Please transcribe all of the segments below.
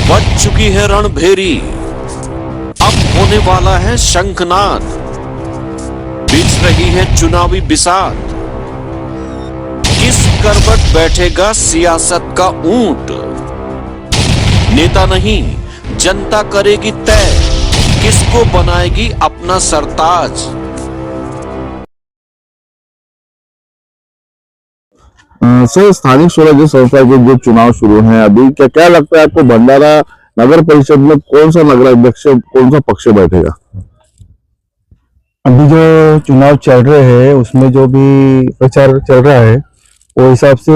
बज चुकी है रणभेरी, अब होने वाला है शंखनाद, बिछ रही है चुनावी बिसात, किस करवट बैठेगा सियासत का ऊंट, नेता नहीं जनता करेगी तय, किसको बनाएगी अपना सरताज। सर, स्थानिक स्वराज्य संस्था के जो चुनाव शुरू हैं अभी, क्या क्या लगता है आपको भंडारा नगर परिषद में कौन सा नगराध्यक्ष, कौन सा पक्ष बैठेगा? अभी जो चुनाव चल रहे हैं उसमें जो भी प्रचार चल रहा है वो हिसाब से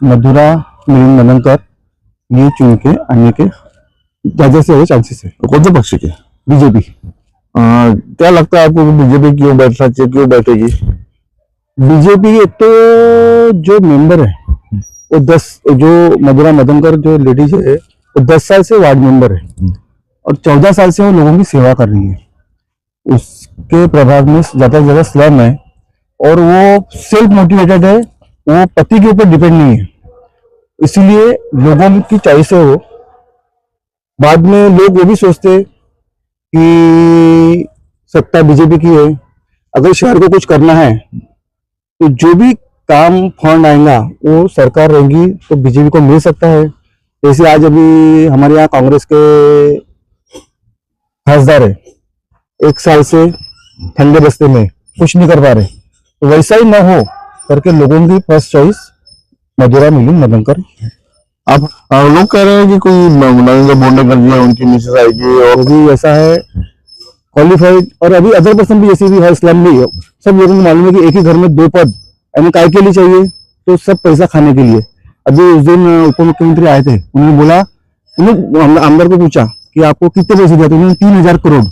मधुरा मिलिंद मनंकर ये चुन के आने के ज्यादा से ज्यादा चांसेस है। तो कौन सा पक्ष के? बीजेपी। क्या लगता है आपको बीजेपी क्यों बैठना चाहिए, क्यों बैठेगी? बीजेपी एक तो जो मेंबर है वो 10, जो मधुरा मदनकर जो लेडीज है वो 10 साल से वार्ड मेंबर है और 14 साल से वो लोगों की सेवा कर रही है। उसके प्रभाव में ज्यादा से ज्यादा स्लम है और वो सेल्फ मोटिवेटेड है, वो पति के ऊपर डिपेंड नहीं है, इसीलिए लोगों की चॉइस है वो। बाद में लोग वो भी सोचते कि सत्ता बीजेपी की है, अगर शहर को कुछ करना है तो जो भी काम फंड आएगा वो सरकार रहेगी तो बीजेपी को मिल सकता है। जैसे आज अभी हमारे यहाँ कांग्रेस के खासदार है, 1 साल से ठंडे बस्ते में कुछ नहीं कर पा रहे, तो वैसा ही ना हो करके लोगों की फर्स्ट चॉइस मधुरा मिलिंद मनंकर। आप लोग कह रहे हैं कि कोई नरेंद्र बोंडेकर जी है, उनकी मिसेस आएगी और भी ऐसा है क्वालिफाइड, और अभी अदर पर्सन भी जैसे भी है, इस्लाम भी है। सब लोगों को मालूम है कि एक ही घर में 2 पद यानी काय के लिए चाहिए, तो सब पैसा खाने के लिए। अभी उस दिन उप मुख्यमंत्री आए थे, उन्होंने बोला, उन्होंने आमदार को पूछा कि आपको कितने पैसे दिए, तो उन्होंने 3000 करोड़।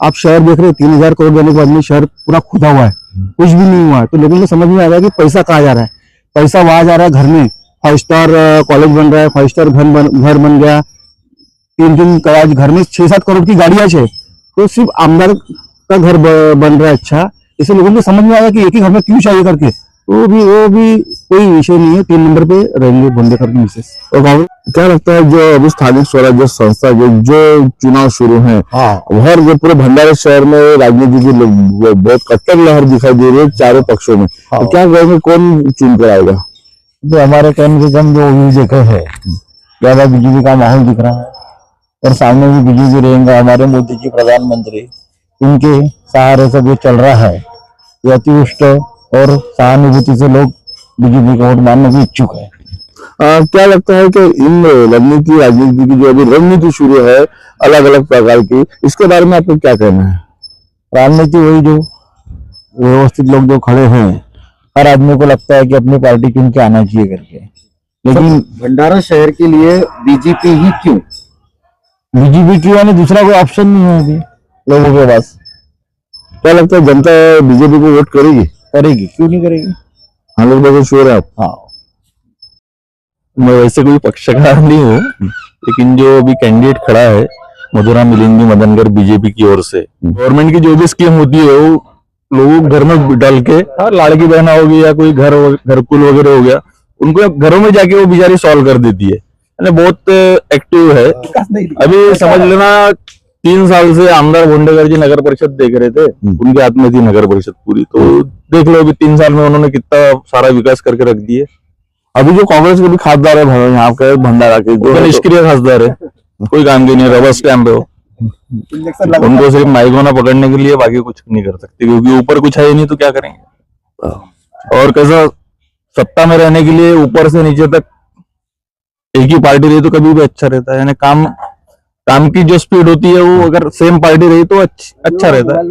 आप शहर देख रहे हैं, 3000 करोड़ देने के बाद में शहर पूरा खुदा हुआ है, कुछ भी नहीं हुआ है। तो लोगों को समझ में आ रहा है कि पैसा कहाँ जा रहा है। पैसा वहां जा रहा है घर में, 5 स्टार कॉलेज बन रहा है, 5 स्टार घर बन गया, 3 घर में 6-7 करोड़ की गाड़ियां है, तो सिर्फ आमदार का घर बन रहा है। अच्छा, इसे लोगों को समझ में आया कि एक ही घर में क्यों चाहिए करके, तो वो भी कोई विषय नहीं है, 3 नंबर पे रहेंगे बोंडेकर की मिसेस। और क्या लगता है जो अभी स्थानिक स्वराज्य संस्था जो चुनाव शुरू है, हर जो पूरे भंडारा शहर में राजनीति की बहुत कट्टर लहर दिखाई दे रही है चारों पक्षों में, तो क्या कहेंगे कौन चुन कर आएगा? तो हमारे कहने से कम जो देखे है ज्यादा बीजेपी का माहौल दिख रहा है, और सामने भी बीजेपी रहेंगे। हमारे मोदी जी प्रधानमंत्री, उनके सहारे से जो चल रहा है ये अतिष्ट और सहानुभूति से लोग बीजेपी को वोट मानने की इच्छुक है। क्या लगता है कि इन राजनीति की जो अभी रणनीति शुरू है अलग अलग प्रकार की, इसके बारे में आपको क्या कहना है? राजनीति वही जो व्यवस्थित लोग जो खड़े हैं, हर आदमी को लगता है कि अपनी पार्टी चुन के आना चाहिए करके, लेकिन भंडारा शहर के लिए बीजेपी ही क्यों? बीजेपी की यानी दूसरा कोई ऑप्शन नहीं है अभी लोगों के पास। क्या लगता है जनता बीजेपी को वोट करेगी? करेगी, क्यों नहीं करेगी? 100% श्योर है आप? हाँ। मैं वैसे कोई पक्षकार नहीं हूँ, लेकिन जो अभी कैंडिडेट खड़ा है मधुरा मिलिंद मनंकर बीजेपी की ओर से, गवर्नमेंट की जो भी स्कीम होती है वो लोग घर में डाल के, लाड़की बहना होगी या कोई घरकुल वगैरह हो गया, उनको घरों में जाके वो बेचारी सॉल्व कर देती है, बहुत एक्टिव है। अभी समझ लेना 3 साल से आमदार बोंडेकर जी नगर परिषद देख रहे थे, उनके हाथ में थी नगर परिषद पूरी, तो देख लो अभी 3 साल में उन्होंने कितना सारा विकास करके रख दिए। अभी जो कांग्रेस के भी खासदार है यहाँ के भंडारा के, जो निष्क्रिय खासदार है, कोई काम की नहीं, रबर स्टैम्प है वो, उनको सिर्फ माइकोना पकड़ने के लिए, बाकी कुछ नहीं कर सकते, क्योंकि ऊपर कुछ है ही नहीं, तो क्या करेंगे। और कैसा सत्ता में रहने के लिए ऊपर से नीचे तक एक ही पार्टी रही तो कभी भी अच्छा रहता है, यानी काम की जो स्पीड होती है वो अगर सेम पार्टी रही तो अच्छा रहता है।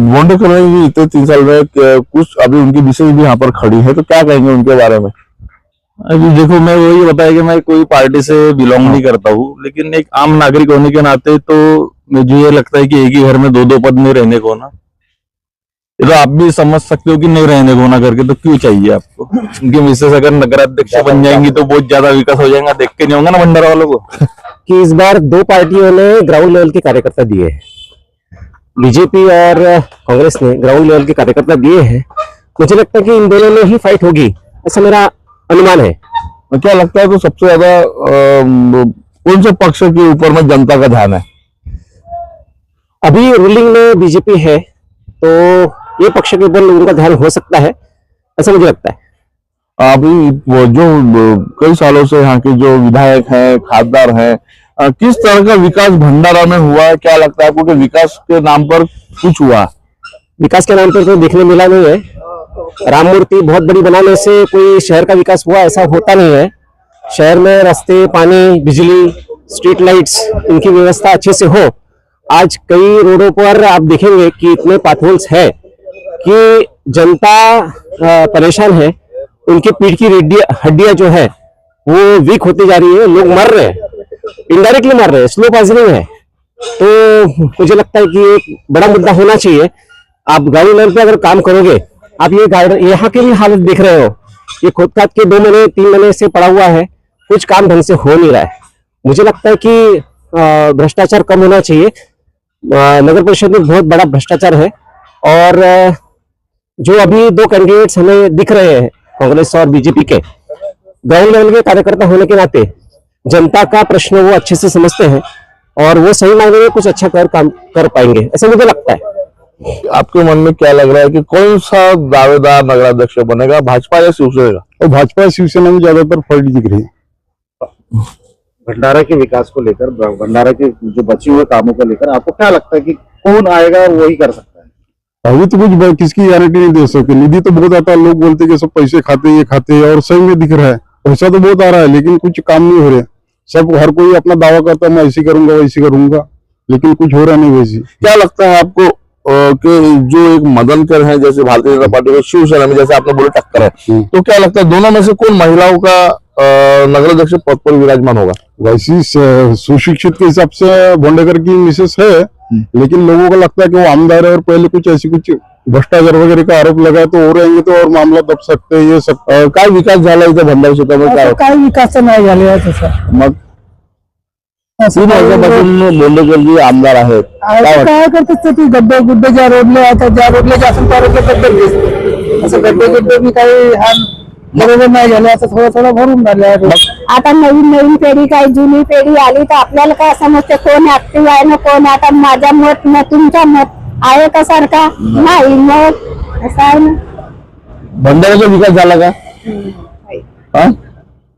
बोंडेकर इतने 3 साल में कुछ अभी उनकी विशेष भी यहाँ पर खड़ी है, तो क्या कहेंगे उनके बारे में? अभी देखो, मैं वही बताया कि मैं कोई पार्टी से बिलोंग नहीं करता हूँ, लेकिन एक आम नागरिक होने के नाते तो मुझे ये लगता है कि एक ही घर में 2-2 पद में रहने को ना, ये तो आप भी समझ सकते हो कि नहीं रहने को ना करके तो क्यों चाहिए आपको। उनकी मिसेस अगर नगराध्यक्ष बन जाएंगी तो बहुत ज्यादा विकास हो जाएगा, देख के नहीं होगा ना भंडारा वालों को कि इस बार 2 पार्टियों ने ग्राउंड लेवल के कार्यकर्ता दिए हैं, बीजेपी और कांग्रेस ने ग्राउंड लेवल के कार्यकर्ता दिए हैं। मुझे लगता है कि इन दोनों में ही फाइट होगी, ऐसा मेरा अनुमान है। क्या लगता है तो सबसे ज्यादा कौन से पक्ष के ऊपर में जनता का ध्यान है? अभी रूलिंग में बीजेपी है, तो ये पक्ष के ऊपर लोगों का ध्यान हो सकता है, ऐसा मुझे लगता है। अभी वो जो कई सालों से यहाँ के जो विधायक हैं, खासदार हैं, किस तरह का विकास भंडारा में हुआ है? क्या लगता है आपको कि विकास के नाम पर कुछ हुआ? विकास के नाम पर तो देखने मिला नहीं है। राम मूर्ति बहुत बड़ी बनाने से कोई शहर का विकास हुआ ऐसा होता नहीं है। शहर में रास्ते, पानी, बिजली, स्ट्रीट लाइट्स, इनकी व्यवस्था अच्छे से हो। आज कई रोडों पर आप देखेंगे कि इतने पाथहोल्स है कि जनता परेशान है। उनकी पीठ की हड्डियां जो है वो वीक होती जा रही है, लोग मर रहे हैं, इनडायरेक्टली मर रहे हैं, स्लो पॉइजनिंग है। तो मुझे लगता है कि एक बड़ा मुद्दा होना चाहिए। आप ग्राउंड लेवल पे अगर काम करोगे, आप ये गार्डन यहाँ की भी हालत देख रहे हो, ये खोदकाद के 2 महीने 3 महीने से पड़ा हुआ है, कुछ काम ढंग से हो नहीं रहा है। मुझे लगता है कि भ्रष्टाचार कम होना चाहिए। नगर परिषद में बहुत बड़ा भ्रष्टाचार है, और जो अभी 2 कैंडिडेट्स हमें दिख रहे हैं कांग्रेस और बीजेपी के, ग्राउंड लेवल के कार्यकर्ता होने के नाते जनता का प्रश्न वो अच्छे से समझते हैं, और वो सही मायने में कुछ अच्छा काम कर पाएंगे, ऐसा मुझे लगता है। आपके मन में क्या लग रहा है कि कौन सा दावेदार नगराध्यक्ष बनेगा, भाजपा या शिवसेना? और भाजपा शिवसेना में ज्यादातर फर्जी दिख रही है। भंडारा के विकास को लेकर, भंडारा के जो बचे हुए कामों को लेकर आपको क्या लगता है कि कौन आएगा और वही कर सकता है? अभी तो कुछ किसकी गारंटी नहीं दे सकते। निधि तो बहुत आता है, लोग बोलते हैं कि सब पैसे खाते, ये खाते, और सही में दिख रहा है पैसा तो बहुत आ रहा है, लेकिन कुछ काम नहीं हो रहे। सब हर कोई अपना दावा करता है, मैं ऐसी करूंगा वैसी करूंगा, लेकिन कुछ हो रहा नहीं वैसी। क्या लगता है आपको कि जो एक मदनकर है, जैसे भारतीय जनता पार्टी को शिवसेना में जैसे आपने बोले टक्कर है, तो क्या लगता है दोनों में से कौन महिलाओं का नगराध्यक्ष पद पर विराजमान होगा? वैसी सुशिक्षित के हिसाब से भोंडेकर की मिसेस है, लेकिन लोगों को लगता है कि वो आमदार है और पहले कुछ ऐसी कुछ भ्रष्टाचार वगैरह का आरोप लगा, तो हो रहेंगे तो और मामला दब सकते हैं। ये सब काय विकास झाला इथं भंडारा क्षेत्रामध्ये? काय विकास नाही झालेला तसा. मग 3 वर्षापासून बोंडेकरजी आमदार आहेत, काय वाटतं? काय करतात ते गड्डे गुड्डे ज्या रोडले आता, ज्या रोडले जास्त त्या रोडले गड्डे दिसते. असं गड्डे गुड्डे मी काही हा बरोबर नाही झाले, आता थोडं थोडं भरून झाले. आता नवीन पिढी काय जुनी पिढी आली तर आपल्याला काय समजते कोण ऍक्टिव्ह आहे ना कोण. आता माझा मत ना तुमचा मत आहे का सारखा नाही, मत असं आहे ना. भंडाऱ्याचा विकास झाला का? हा?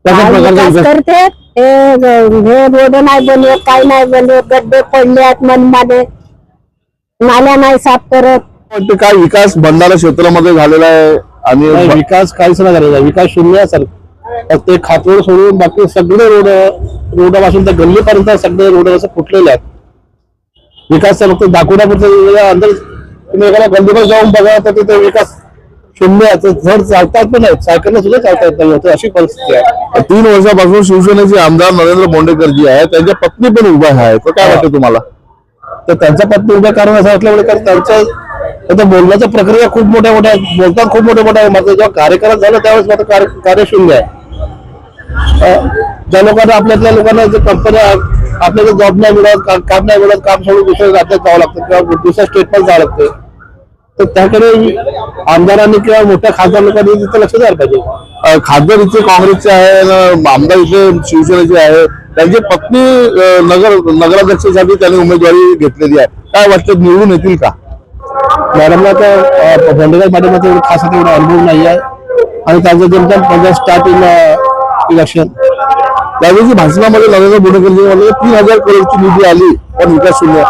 कशा प्रकारचा विकास विकास? करते हे रोड नाही बनवत, काय नाही बनवत, गड्डे पडले आहेत मनमध्ये, नाल्या नाही साफ करत. वाटतं काय विकास भंडारा क्षेत्रामध्ये झालेला आहे? आणि विकास काहीच नाही झालेला, विकास शून्य असेल. फक्त एक खातोड सोडून बाकी सगळे रोडापासून तर गल्लीपर्यंत सगळे रोड असं फुटलेले आहेत. विकास फक्त दाखवण्यापुरतं अंदर तुम्ही एखाद्या गल्लीवर जाऊन बघा तर तिथे विकास शून्य आहे. जर चालता येत पण नाही, सायकलला सुद्धा चालता येत नाही, अशी परिस्थिती आहे. 3 वर्षापासून शिवसेनेचे आमदार नरेंद्र बोंडेकरजी आहेत, त्यांच्या पत्नी पण उभ्या आहेत, तर काय वाटतं तुम्हाला? तर त्यांच्या पत्नी उभ्या कारण असं असल्यामुळे कारण त्यांच्या बोलण्याच्या प्रक्रिया खूप मोठ्या बोलतात, खूप मोठ्या मात्र जेव्हा कार्यक्रम झालं त्यावेळेस मात्र कार्य शून्य आहे. ज्या लोकांना आपल्यातल्या लोकांना जे कंपन्या आपल्याला जॉब नाही मिळत, काम नाही मिळत, काम सोडून दुसऱ्या राज्यात जावं लागतं किंवा दुसऱ्या स्टेटमध्ये जावं लागतं, तर त्याकडे आमदारांनी किंवा मोठ्या खासदार लोकांनी तिथे लक्ष द्यायला पाहिजे. खासदार इथे काँग्रेसचे आहे, आमदार इथे शिवसेनेचे आहे, त्यांची पत्नी नगराध्यक्षासाठी त्यांनी उमेदवारी घेतलेली आहे. काय वाटतं निवडून येतील का? मॅडमला तर भोंडेकर मॅडमला तर खास एवढा अनुभव नाही आहे, आणि त्यांचं जेमतेम स्टार्ट इलेक्शन त्यावेळी भाषणामध्ये नरेंद्र बोंडेकरजी म्हणले 3000 करोडची निधी आली पण विकास शून्य.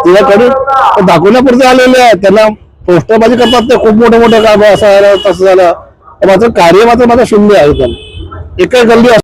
तिच्याकडे दाखवण्यापुरते आलेले आहे, त्यांना पोस्टरबाजी करतात ते खूप मोठे काम असं झालं तसं झालं, मात्र कार्य मात्र शून्य आहे. त्यांना एकही गल्ली